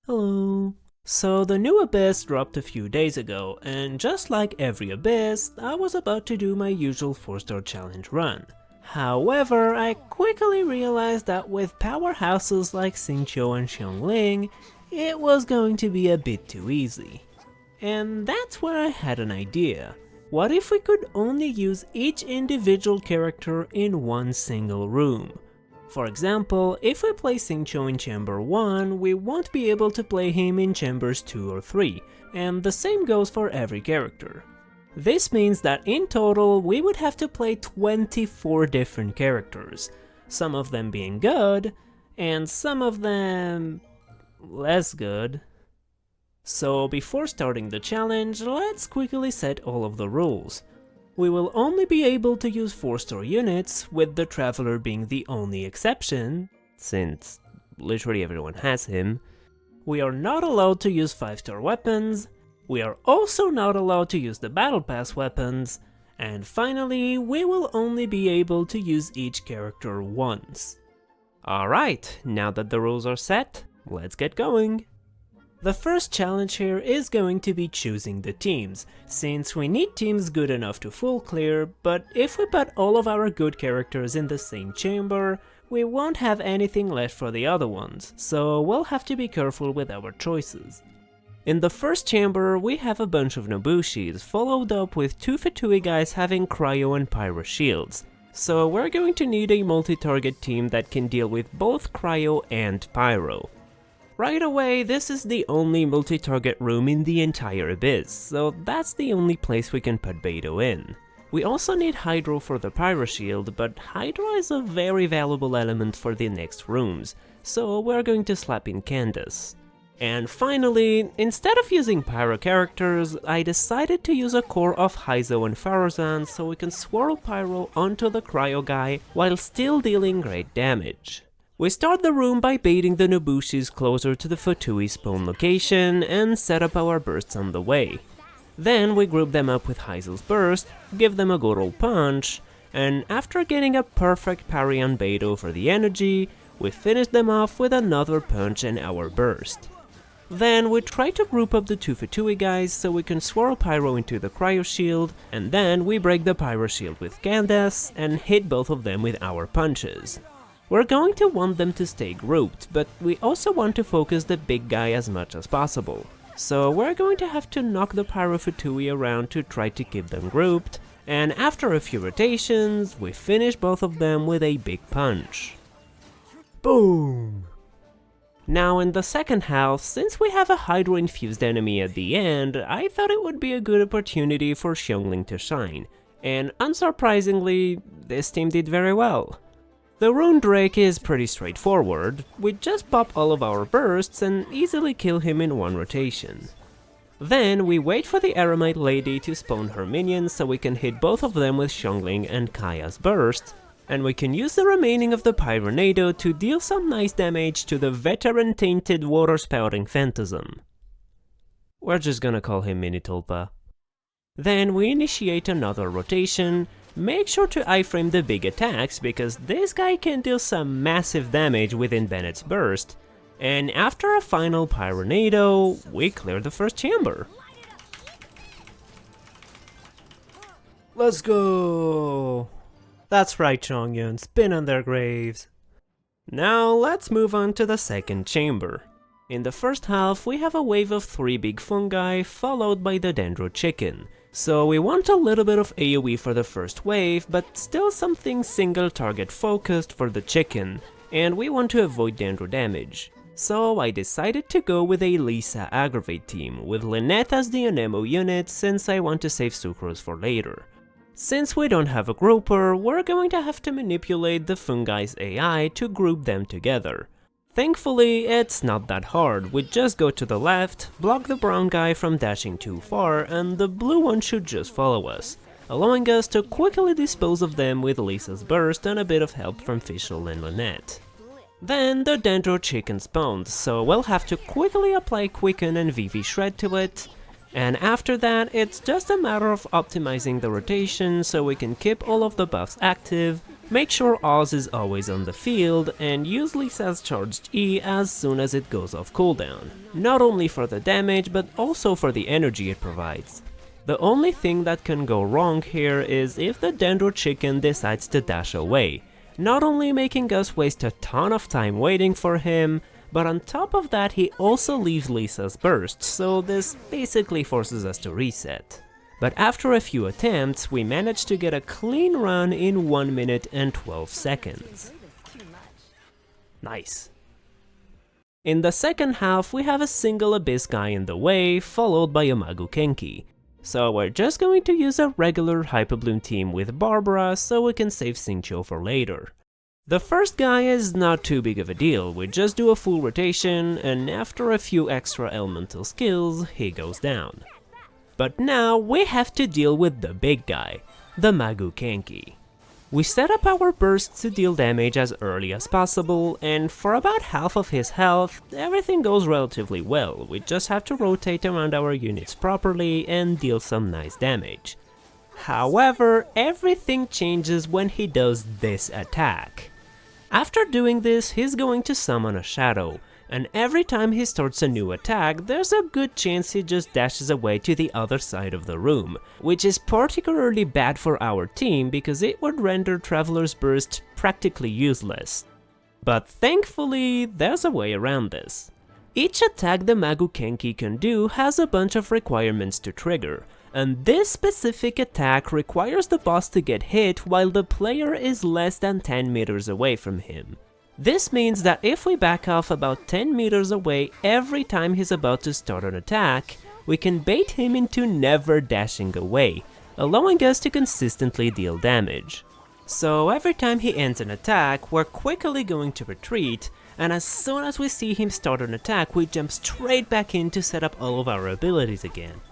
Hello. So the new Abyss dropped a few days ago, and just like every Abyss, I was about to do my usual 4-star challenge run. However, I quickly realized that with powerhouses like Xingqiu and Xiongling, it was going to be a bit too easy. And that's where I had an idea. What if we could only use each individual character in one single room? For example, if we play Xingqiu in Chamber 1, we won't be able to play him in Chambers 2 or 3, and the same goes for every character. This means that in total we would have to play 24 different characters, some of them being good, and some of them less good. So before starting the challenge, let's quickly set all of the rules. We will only be able to use 4-star units, with the Traveler being the only exception, since literally everyone has him. We are not allowed to use 5-star weapons, we are also not allowed to use the Battle Pass weapons, and finally, we will only be able to use each character once. Alright, now that the rules are set, let's get going! The first challenge here is going to be choosing the teams, since we need teams good enough to full clear, but if we put all of our good characters in the same chamber, we won't have anything left for the other ones, so we'll have to be careful with our choices. In the first chamber, we have a bunch of Nobushis, followed up with two Fatui guys having Cryo and Pyro shields, so we're going to need a multi-target team that can deal with both Cryo and Pyro. Right away, this is the only multi-target room in the entire Abyss, so that's the only place we can put Beidou in. We also need Hydro for the Pyro Shield, but Hydro is a very valuable element for the next rooms, so we're going to slap in Candace. And finally, instead of using Pyro characters, I decided to use a core of Haizo and Farozan so we can swirl Pyro onto the Cryo guy while still dealing great damage. We start the room by baiting the Nobushis closer to the Fatui spawn location and set up our bursts on the way. Then we group them up with Haizo's burst, give them a good old punch, and after getting a perfect parry on Beidou for the energy, we finish them off with another punch and our burst. Then we try to group up the two Fatui guys so we can swirl Pyro into the Cryo Shield, and then we break the Pyro Shield with Candace and hit both of them with our punches. We're going to want them to stay grouped, but we also want to focus the big guy as much as possible. So we're going to have to knock the Pyro Fatui around to try to keep them grouped, and after a few rotations, we finish both of them with a big punch. Boom! Now in the second half, since we have a Hydro-infused enemy at the end, I thought it would be a good opportunity for Xiongling to shine, and unsurprisingly, this team did very well. The Rune Drake is pretty straightforward, we just pop all of our bursts and easily kill him in one rotation. Then we wait for the Aramite lady to spawn her minions so we can hit both of them with Xiongling and Kaya's burst, and we can use the remaining of the Pyronado to deal some nice damage to the veteran tainted water spouting Phantasm. We're just gonna call him Minitulpa. Then we initiate another rotation. Make sure to iframe the big attacks, because this guy can deal some massive damage within Bennett's burst, and after a final Pyronado, we clear the first chamber. Let's go! That's right, Chongyun, spin on their graves. Now let's move on to the second chamber. In the first half, we have a wave of 3 big fungi, followed by the Dendro Chicken. So we want a little bit of AoE for the first wave, but still something single target focused for the chicken, and we want to avoid Dendro damage. So I decided to go with a Lisa Aggravate team, with Lynette as the Anemo unit since I want to save Sucrose for later. Since we don't have a grouper, we're going to have to manipulate the fungi's AI to group them together. Thankfully, it's not that hard, we just go to the left, block the brown guy from dashing too far, and the blue one should just follow us, allowing us to quickly dispose of them with Lisa's burst and a bit of help from Fischl and Lynette. Then the Dendro Chicken spawned, so we'll have to quickly apply Quicken and Vivi Shred to it, and after that it's just a matter of optimizing the rotation so we can keep all of the buffs active, Make sure Oz is always on the field, and use Lisa's charged E as soon as it goes off cooldown, not only for the damage but also for the energy it provides. The only thing that can go wrong here is if the Dendro chicken decides to dash away, not only making us waste a ton of time waiting for him, but on top of that he also leaves Lisa's burst, so this basically forces us to reset. But after a few attempts, we managed to get a clean run in 1 minute and 12 seconds. Nice. In the second half, we have a single Abyss guy in the way, followed by a Magu Kenki. So we're just going to use a regular Hyper Bloom team with Barbara so we can save Xingqiu for later. The first guy is not too big of a deal, we just do a full rotation, and after a few extra elemental skills, he goes down. But now we have to deal with the big guy, the Magu Kenki. We set up our bursts to deal damage as early as possible, and for about half of his health, everything goes relatively well, we just have to rotate around our units properly and deal some nice damage. However, everything changes when he does this attack. After doing this, he's going to summon a shadow, and every time he starts a new attack, there's a good chance he just dashes away to the other side of the room, which is particularly bad for our team because it would render Traveler's Burst practically useless. But thankfully, there's a way around this. Each attack the Magu Kenki can do has a bunch of requirements to trigger, and this specific attack requires the boss to get hit while the player is less than 10 meters away from him. This means that if we back off about 10 meters away every time he's about to start an attack, we can bait him into never dashing away, allowing us to consistently deal damage. So every time he ends an attack, we're quickly going to retreat, and as soon as we see him start an attack, we jump straight back in to set up all of our abilities again.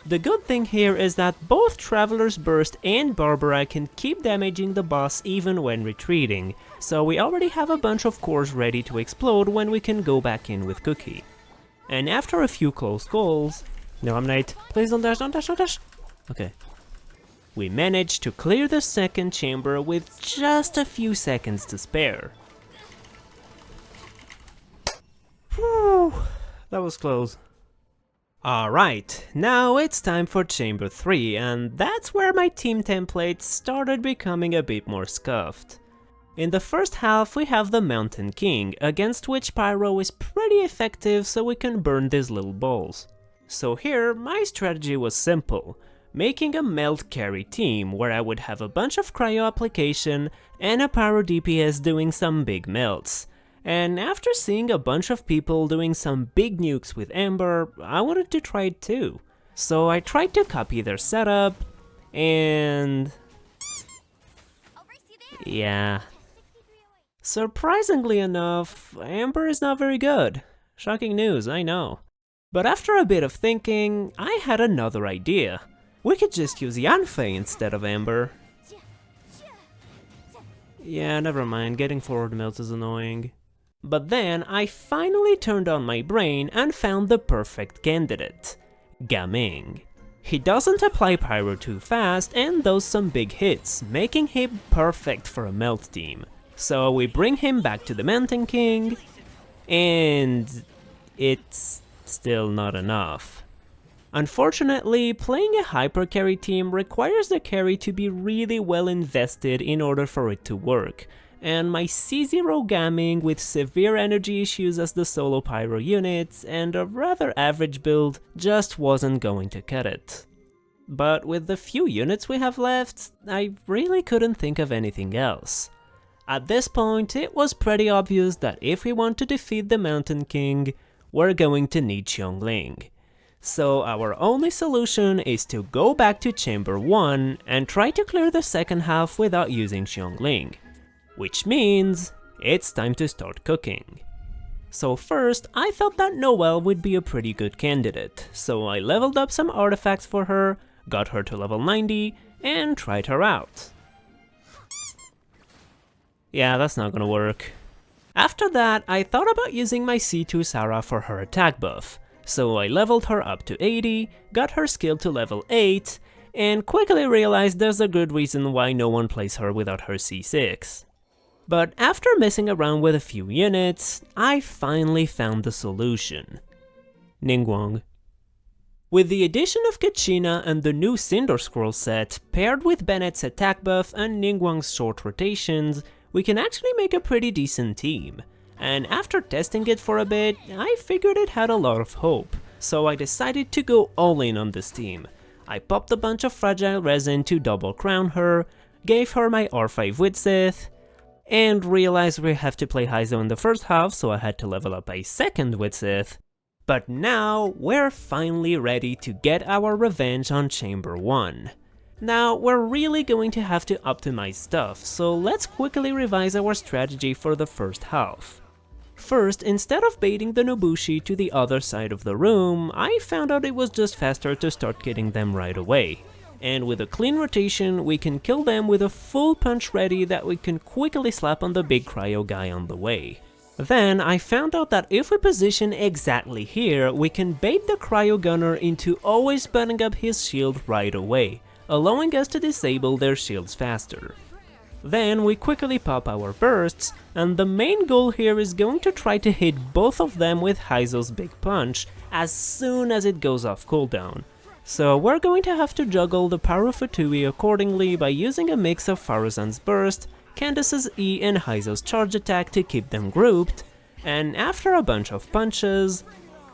The good thing here is that both Traveler's Burst and Barbara can keep damaging the boss even when retreating, so we already have a bunch of cores ready to explode when we can go back in with Cookie. And after a few close calls... No, I'm late. Please don't dash, don't dash, don't dash! Okay. We managed to clear the second chamber with just a few seconds to spare. Whew, that was close. Alright, now it's time for Chamber 3, and that's where my team template started becoming a bit more scuffed. In the first half we have the Mountain King, against which Pyro is pretty effective so we can burn these little balls. So here, my strategy was simple, making a melt carry team where I would have a bunch of cryo application and a Pyro DPS doing some big melts. And after seeing a bunch of people doing some big nukes with Ember, I wanted to try it too. So I tried to copy their setup, and... yeah. Surprisingly enough, Ember is not very good. Shocking news, I know. But after a bit of thinking, I had another idea. We could just use Yanfei instead of Ember. Yeah, never mind, getting forward melt is annoying. But then I finally turned on my brain and found the perfect candidate, Gaming. He doesn't apply pyro too fast and does some big hits, making him perfect for a melt team. So we bring him back to the Mountain King, and it's still not enough. Unfortunately, playing a hyper carry team requires the carry to be really well invested in order for it to work, and my C0 Gaming with severe energy issues as the solo pyro unit and a rather average build just wasn't going to cut it. But with the few units we have left, I really couldn't think of anything else. At this point, it was pretty obvious that if we want to defeat the Mountain King, we're going to need Xiongling. So our only solution is to go back to Chamber 1 and try to clear the second half without using Xiongling. Which means it's time to start cooking. So first, I thought that Noelle would be a pretty good candidate, so I leveled up some artifacts for her, got her to level 90, and tried her out. Yeah, that's not gonna work. After that, I thought about using my C2 Sarah for her attack buff, so I leveled her up to 80, got her skill to level 8, and quickly realized there's a good reason why no one plays her without her C6. But after messing around with a few units, I finally found the solution. Ningguang. With the addition of Kachina and the new Cinder Scroll set, paired with Bennett's attack buff and Ningguang's short rotations, we can actually make a pretty decent team. And after testing it for a bit, I figured it had a lot of hope, so I decided to go all in on this team. I popped a bunch of fragile resin to double crown her, gave her my R5 Widsith, and realized we have to play Heizo in the first half, so I had to level up a second Widsith. But now, we're finally ready to get our revenge on Chamber 1. Now, we're really going to have to optimize stuff, so let's quickly revise our strategy for the first half. First, instead of baiting the Nobushi to the other side of the room, I found out it was just faster to start killing them right away. And with a clean rotation, we can kill them with a full punch ready that we can quickly slap on the big cryo guy on the way. Then I found out that if we position exactly here, we can bait the cryo gunner into always butting up his shield right away, allowing us to disable their shields faster. Then we quickly pop our bursts, and the main goal here is going to try to hit both of them with Heizo's big punch as soon as it goes off cooldown. So we're going to have to juggle the power of Fatui accordingly by using a mix of Faruzan's burst, Candace's E and Heizo's charge attack to keep them grouped, and after a bunch of punches,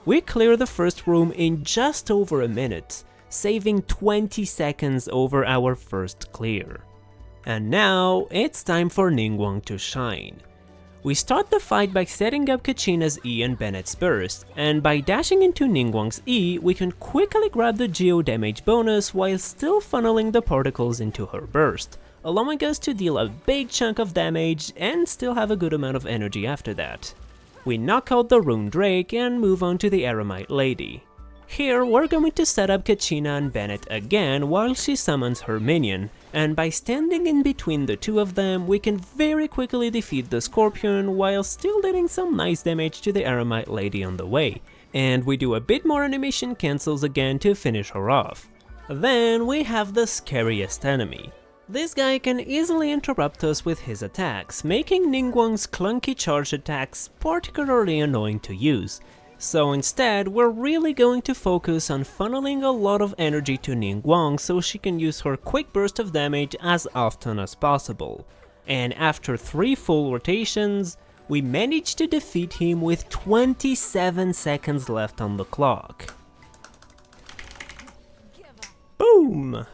we clear the first room in just over a minute, saving 20 seconds over our first clear. And now, it's time for Ningguang to shine. We start the fight by setting up Kachina's E and Bennett's burst, and by dashing into Ningguang's E, we can quickly grab the geo damage bonus while still funneling the particles into her burst, allowing us to deal a big chunk of damage and still have a good amount of energy after that. We knock out the Rune Drake and move on to the Eremite Lady. Here we're going to set up Kachina and Bennett again while she summons her minion, and by standing in between the two of them we can very quickly defeat the Scorpion while still dealing some nice damage to the Eremite Lady on the way, and we do a bit more animation cancels again to finish her off. Then we have the scariest enemy. This guy can easily interrupt us with his attacks, making Ningguang's clunky charge attacks particularly annoying to use. So instead, we're really going to focus on funneling a lot of energy to Ningguang so she can use her quick burst of damage as often as possible. And after 3 full rotations, we managed to defeat him with 27 seconds left on the clock. Boom!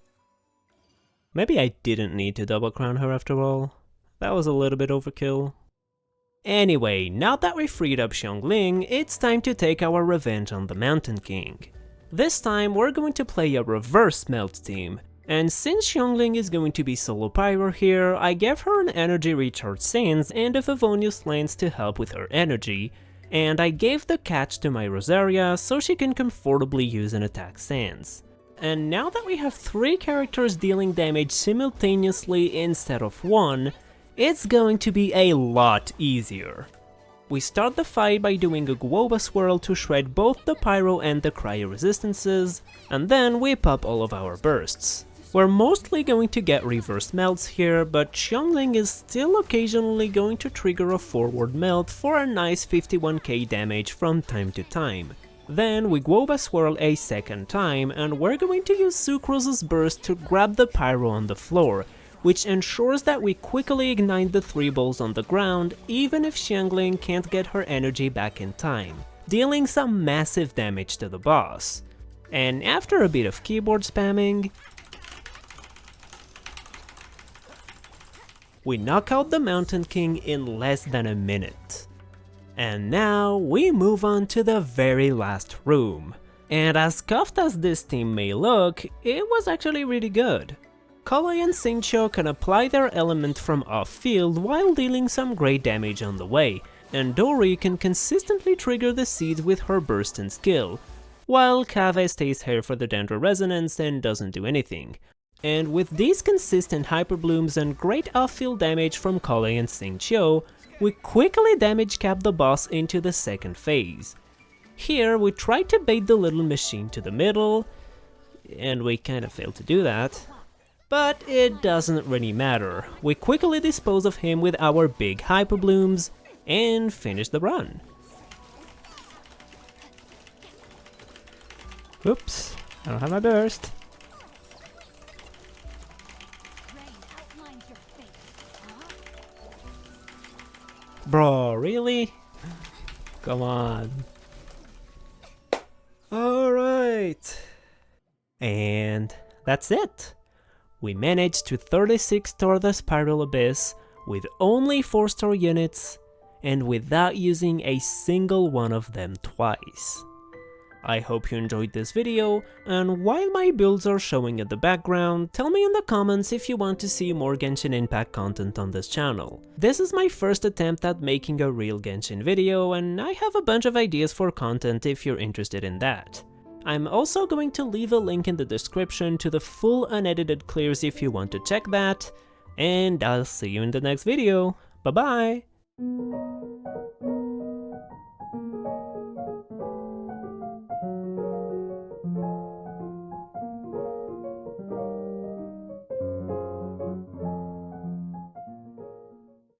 Maybe I didn't need to double crown her after all. That was a little bit overkill. Anyway, now that we freed up Xiongling, it's time to take our revenge on the Mountain King. This time we're going to play a reverse melt team, and since Xiongling is going to be solo pyro here, I gave her an energy recharge Sands and a Favonius lens to help with her energy, and I gave the catch to my Rosaria so she can comfortably use an attack Sands. And now that we have 3 characters dealing damage simultaneously instead of 1, it's going to be a lot easier. We start the fight by doing a Guoba swirl to shred both the pyro and the cryo resistances, and then we pop all of our bursts. We're mostly going to get reverse melts here, but Xiongling is still occasionally going to trigger a forward melt for a nice 51k damage from time to time. Then we Guoba swirl a second time, and we're going to use Sucrose's burst to grab the pyro on the floor, which ensures that we quickly ignite the 3 balls on the ground even if Xiongling can't get her energy back in time, dealing some massive damage to the boss. And after a bit of keyboard spamming, we knock out the Mountain King in less than a minute. And now we move on to the very last room. And as scuffed as this team may look, it was actually really good. Kolei and Xingqiu can apply their element from off-field while dealing some great damage on the way, and Dori can consistently trigger the seeds with her burst and skill, while Kave stays here for the Dendro Resonance and doesn't do anything. And with these consistent hyperblooms and great off-field damage from Kolei and Xingqiu, we quickly damage cap the boss into the second phase. Here we try to bait the little machine to the middle, and we kinda failed to do that. But it doesn't really matter. We quickly dispose of him with our big hyper blooms and finish the run. Oops, I don't have my burst. Bro, really? Come on. Alright. And that's it. We managed to 36-star the Spiral Abyss with only 4-star units and without using a single one of them twice. I hope you enjoyed this video, and while my builds are showing in the background, tell me in the comments if you want to see more Genshin Impact content on this channel. This is my first attempt at making a real Genshin video, and I have a bunch of ideas for content if you're interested in that. I'm also going to leave a link in the description to the full unedited clears if you want to check that, and I'll see you in the next video. Bye bye!